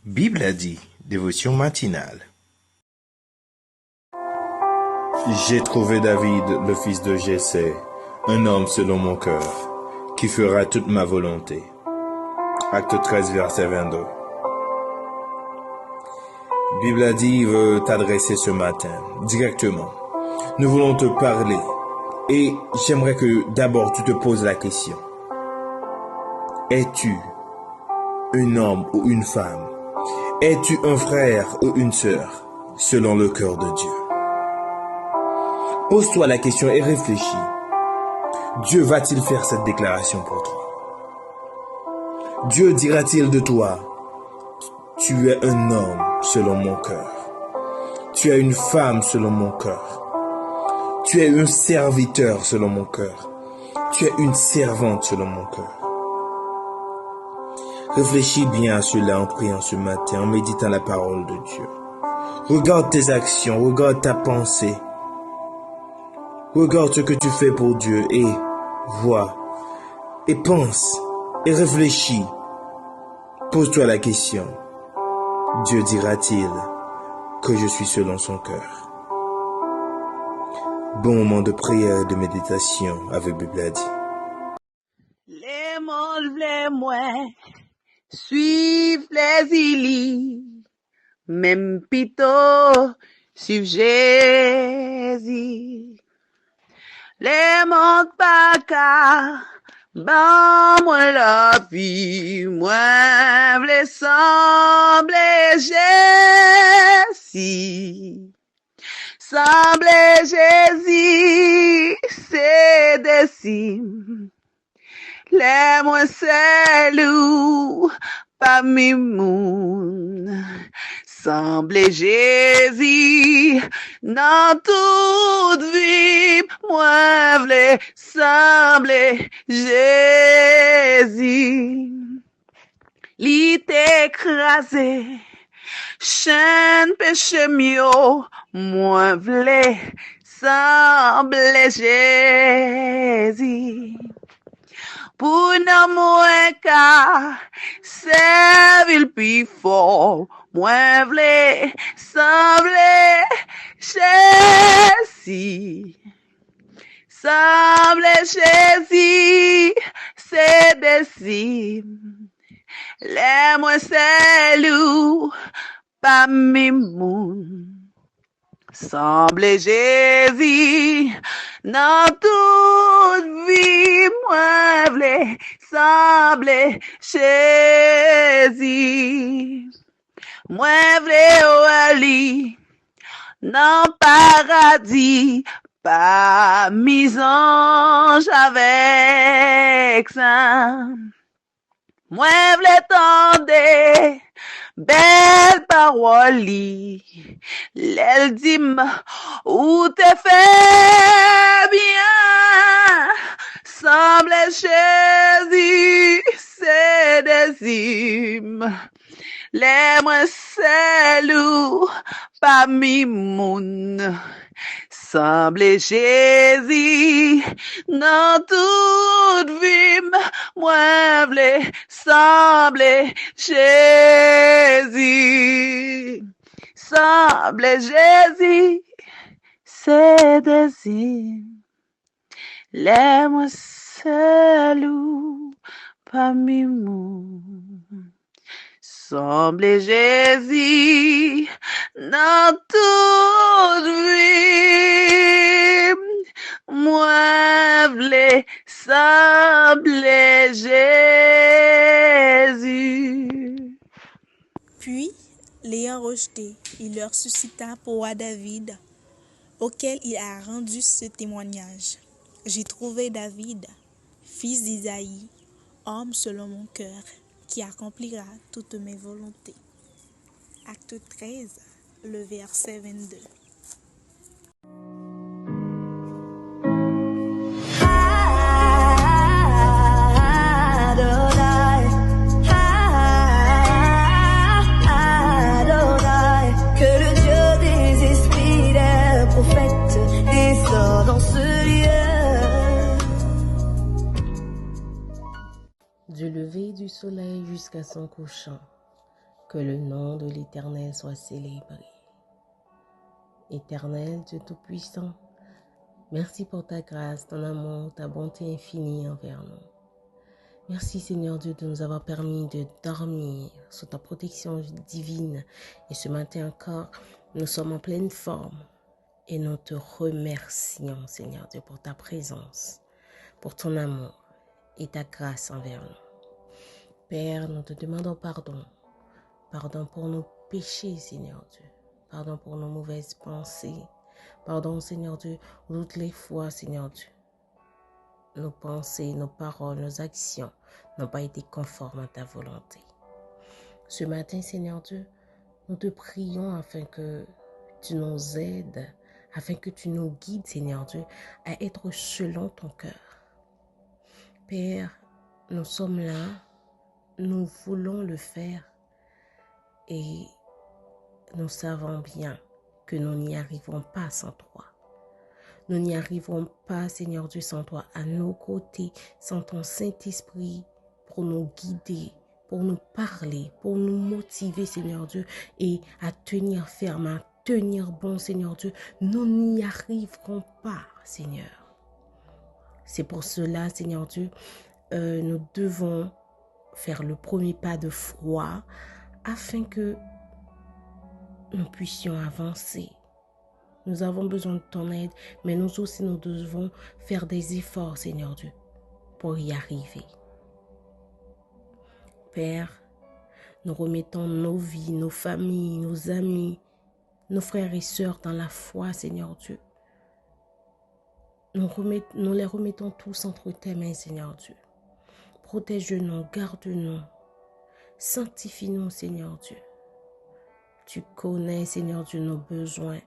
Bible a dit, dévotion matinale. J'ai trouvé David, le fils de Jessé, un homme selon mon cœur, qui fera toute ma volonté. Acte 13, verset 22. Bible a dit veut t'adresser ce matin, directement. Nous voulons te parler et j'aimerais que d'abord tu te poses la question. Es-tu un homme ou une femme? Es-tu un frère ou une sœur selon le cœur de Dieu? Pose-toi la question et réfléchis. Dieu va-t-il faire cette déclaration pour toi? Dieu dira-t-il de toi, tu es un homme selon mon cœur. Tu es une femme selon mon cœur. Tu es un serviteur selon mon cœur. Tu es une servante selon mon cœur. Réfléchis bien à cela en priant ce matin, en méditant la parole de Dieu. Regarde tes actions, regarde ta pensée. Regarde ce que tu fais pour Dieu et vois, et pense, et réfléchis. Pose-toi la question. Dieu dira-t-il que je suis selon son cœur? Bon moment de prière et de méditation avec Bible a dit. Les mondes v'lait moins, suivent les îles, même pito, suivent Jésus. Les mondes pas qu'à, ban moi la vie, moi v'lait sembler Jésus. Sembler Jésus, c'est des cimes. Les moins selou, pas mi moun. Sembler Jésus, dans toute vie, moi v'lais sembler Jésus. Li t'écrasé, chaîne péché mio, moi v'lais sembler Jésus. Pour non moins qu'à servir plus fort, moi v'lais sembler Jésus. Sembler Jésus, c'est des cimes. Les moins selou, pas mi moun. Sembler Jésus, dans toute vie, moi v'lais sembler Jésus. Moi v'lais aller dans paradis, pas mis ange avec ça. Moi v'lais tendre belle parole, l'elle dit où te fait bien, semble Jésus, c'est des hymnes, les moins selou, pas mi moun. Semble Jésus, dans toute vie, moi v'lais sembler Jésus. Semble Jésus, c'est des hymnes, les moins selou, pas mi moun. Semble Jésus, dans toute vie, moi v'lais sembler Jésus. Puis, l'ayant rejeté, il leur suscita pour roi David, auquel il a rendu ce témoignage. J'ai trouvé David, fils d'Isaïe, homme selon mon cœur, qui accomplira toutes mes volontés. Acte 13, le verset 22. Que le Dieu des esprits des prophètes descend dans ce lieu. Du lever du soleil jusqu'à son couchant, Que le nom de l'Éternel soit célébré. Éternel Dieu Tout-Puissant, merci pour ta grâce, ton amour, ta bonté infinie envers nous. Merci Seigneur Dieu de nous avoir permis de dormir sous ta protection divine. Et ce matin encore, nous sommes en pleine forme. Et nous te remercions Seigneur Dieu pour ta présence, pour ton amour et ta grâce envers nous. Père, nous te demandons pardon. Pardon pour nos péchés Seigneur Dieu. Pardon pour nos mauvaises pensées. Pardon Seigneur Dieu, toutes les fois Seigneur Dieu. Nos pensées, nos paroles, nos actions n'ont pas été conformes à ta volonté. Ce matin, Seigneur Dieu, nous te prions afin que tu nous aides, afin que tu nous guides, Seigneur Dieu, à être selon ton cœur. Père, nous sommes là, nous voulons le faire et nous savons bien que nous n'y arriverons pas sans toi. Nous n'y arriverons pas, Seigneur Dieu, sans toi, à nos côtés, sans ton Saint-Esprit pour nous guider, pour nous parler, pour nous motiver, Seigneur Dieu, et à tenir ferme, à tenir bon, Seigneur Dieu. Nous n'y arriverons pas, Seigneur. C'est pour cela, Seigneur Dieu, nous devons faire le premier pas de foi afin que nous puissions avancer. Nous avons besoin de ton aide, mais nous aussi, nous devons faire des efforts, Seigneur Dieu, pour y arriver. Père, nous remettons nos vies, nos familles, nos amis, nos frères et sœurs dans la foi, Seigneur Dieu. Nous les remettons tous entre tes mains, Seigneur Dieu. Protège-nous, garde-nous, sanctifie-nous, Seigneur Dieu. Tu connais, Seigneur Dieu, nos besoins.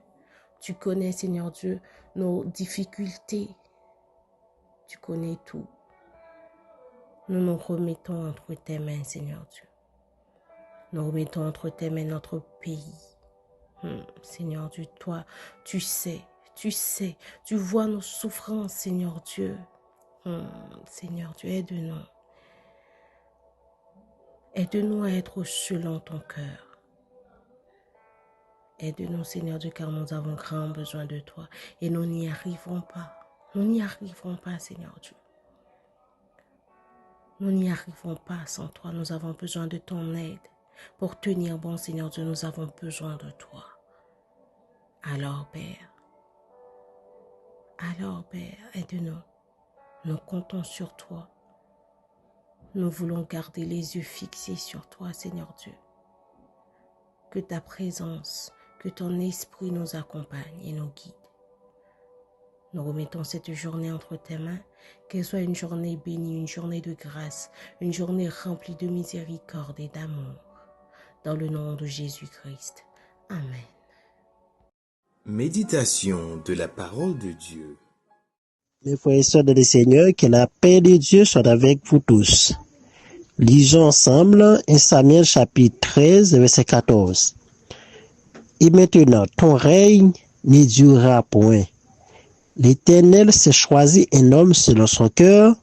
Tu connais, Seigneur Dieu, nos difficultés. Tu connais tout. Nous nous remettons entre tes mains, Seigneur Dieu. Nous remettons entre tes mains notre pays. Seigneur Dieu, toi, tu sais, tu vois nos souffrances, Seigneur Dieu. Seigneur Dieu, aide-nous. Aide-nous à être selon ton cœur. Aide-nous, Seigneur Dieu, car nous avons grand besoin de toi et nous n'y arriverons pas. Nous n'y arriverons pas, Seigneur Dieu. Nous n'y arriverons pas sans toi. Nous avons besoin de ton aide. Pour tenir bon, Seigneur Dieu, nous avons besoin de toi. Alors, Père, aide-nous. Nous comptons sur toi. Nous voulons garder les yeux fixés sur toi, Seigneur Dieu. Que ta présence, que ton esprit nous accompagne et nous guide. Nous remettons cette journée entre tes mains, qu'elle soit une journée bénie, une journée de grâce, une journée remplie de miséricorde et d'amour. Dans le nom de Jésus-Christ. Amen. Méditation de la parole de Dieu. Mes frères et sœurs dans le Seigneur, que la paix de Dieu soit avec vous tous. Lisons ensemble 1 Samuel chapitre 13, verset 14. Et maintenant, ton règne ne durera point. L'Éternel s'est choisi un homme selon son cœur,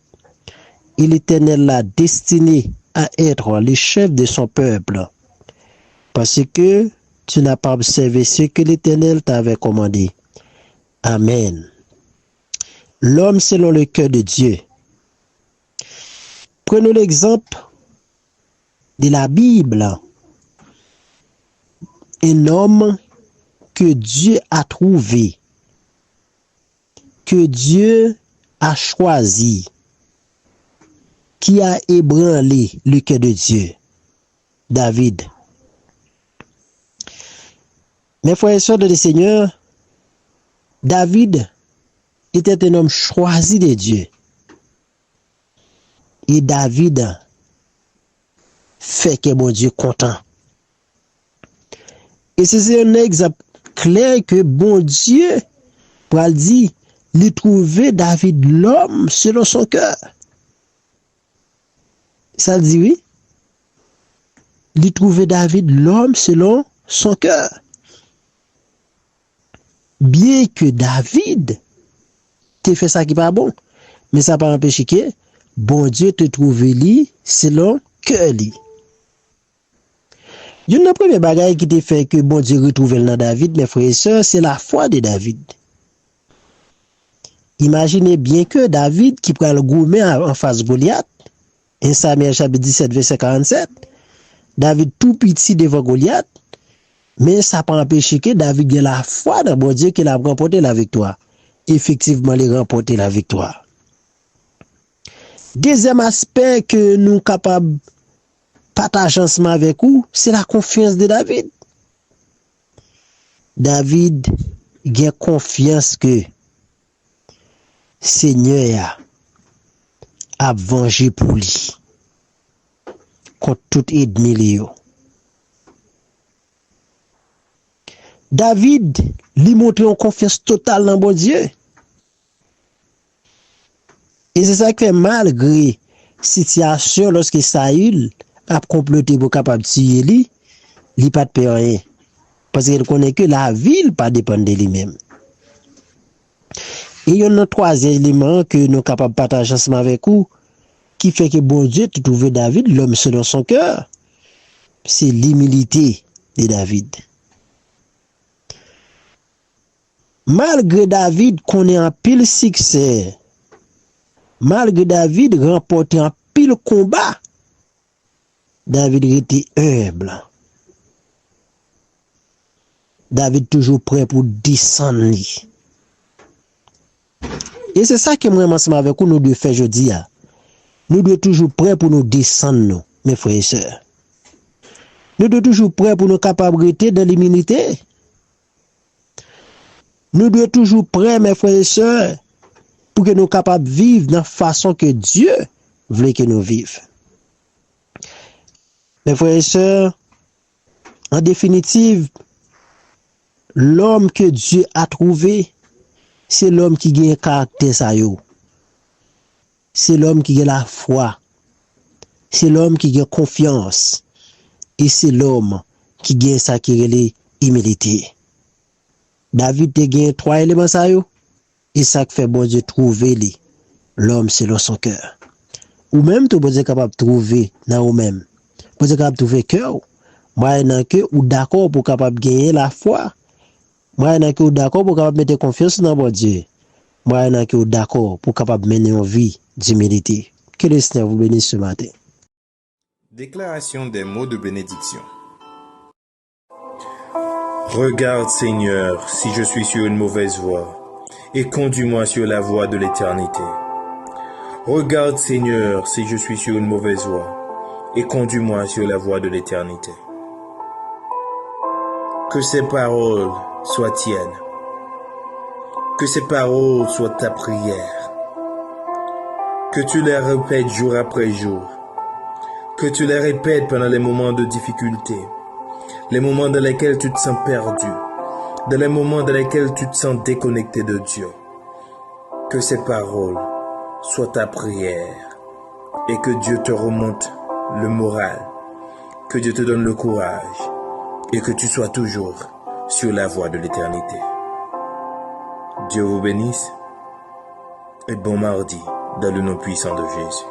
et l'Éternel l'a destiné à être le chef de son peuple, parce que tu n'as pas observé ce que l'Éternel t'avait commandé. Amen. L'homme selon le cœur de Dieu. Prenons l'exemple de la Bible. Un homme que Dieu a trouvé, que Dieu a choisi, qui a ébranlé le cœur de Dieu, David. Mes frères et sœurs de le Seigneur, David était un homme choisi de Dieu. Et David fait que mon Dieu content. Et c'est un exemple clair que bon Dieu, pour dire, lui trouver David l'homme selon son cœur. Ça dit oui. Lui trouver David l'homme selon son cœur. Bien que David t'ait fait ça qui pas bon, mais ça pas empêché que bon Dieu te trouve lui selon cœur lui. Une première bagaille qui te fait que bon Dieu retrouve dans David, mes frères et sœurs, c'est la foi de David. Imaginez bien que David, qui prend le gourmet en face Goliath, 1 Samuel chapitre 17, verset 47, David tout petit devant Goliath, mais ça n'a pas empêché que David ait la foi dans bon Dieu qu'il a remporté la victoire. Effectivement, il a remporté la victoire. Deuxième aspect que nous sommes capables de partager ensemble avec vous, c'est la confiance de David. David a confiance que Seigneur a vengé pour lui contre tout ennemi. David lui montre une confiance totale dans bon Dieu. Et c'est ça qui fait malgré situation lorsque Saül a comploté pour capable tuer lui, il pas de peur rien. Parce qu'il connaît que la ville pas dépend de lui-même. Et il y a un troisième élément que nous sommes capables de partager ensemble avec vous, qui fait que bon Dieu a trouvé David, l'homme selon son cœur. C'est l'humilité de David. Malgré David connaît un pile succès, malgré David remporté un pile combat, David était humble. David toujours prêt pour descendre. Et c'est ça que moi, ensemble avec vous, nous devons faire aujourd'hui. Nous devons toujours prêts pour nous descendre, mes frères et sœurs. Nous devons toujours prêts pour nos capacités dans l'humilité. Nous devons toujours prêts, mes frères et sœurs, pour que nous soyons capables de vivre de la façon que Dieu veut que nous vivions. Mes frères et sœurs, en définitive, l'homme que Dieu a trouvé, c'est l'homme qui a un caractère ça yo. C'est l'homme qui a la foi. C'est l'homme qui a confiance. Et c'est l'homme qui a ça qui est l'humilité. David te gagne 3 éléments ça yo. Et ça qui fait bon Dieu trouver l'homme selon son cœur. Ou même tu es capable de trouver dans vous-même. Vous êtes capable de trouver cœur. Moi nan que ou d'accord pour capable gagner la foi. Moi nan que ou d'accord pour capable mettre confiance dans bon Dieu. Moi nan que ou d'accord pour capable mener une vie d'humilité. Que le Seigneur vous bénisse ce matin. Déclaration des mots de bénédiction. Regarde, Seigneur, si je suis sur une mauvaise voie, et conduis-moi sur la voie de l'éternité. Regarde, Seigneur, si je suis sur une mauvaise voie, et conduis-moi sur la voie de l'éternité. Que ces paroles soient tiennes. Que ces paroles soient ta prière. Que tu les répètes jour après jour. Que tu les répètes pendant les moments de difficulté. Les moments dans lesquels tu te sens perdu. Dans les moments dans lesquels tu te sens déconnecté de Dieu. Que ces paroles soient ta prière. Et que Dieu te remonte le moral. Que Dieu te donne le courage. Et que tu sois toujours sur la voie de l'éternité. Dieu vous bénisse et bon mardi dans le nom puissant de Jésus.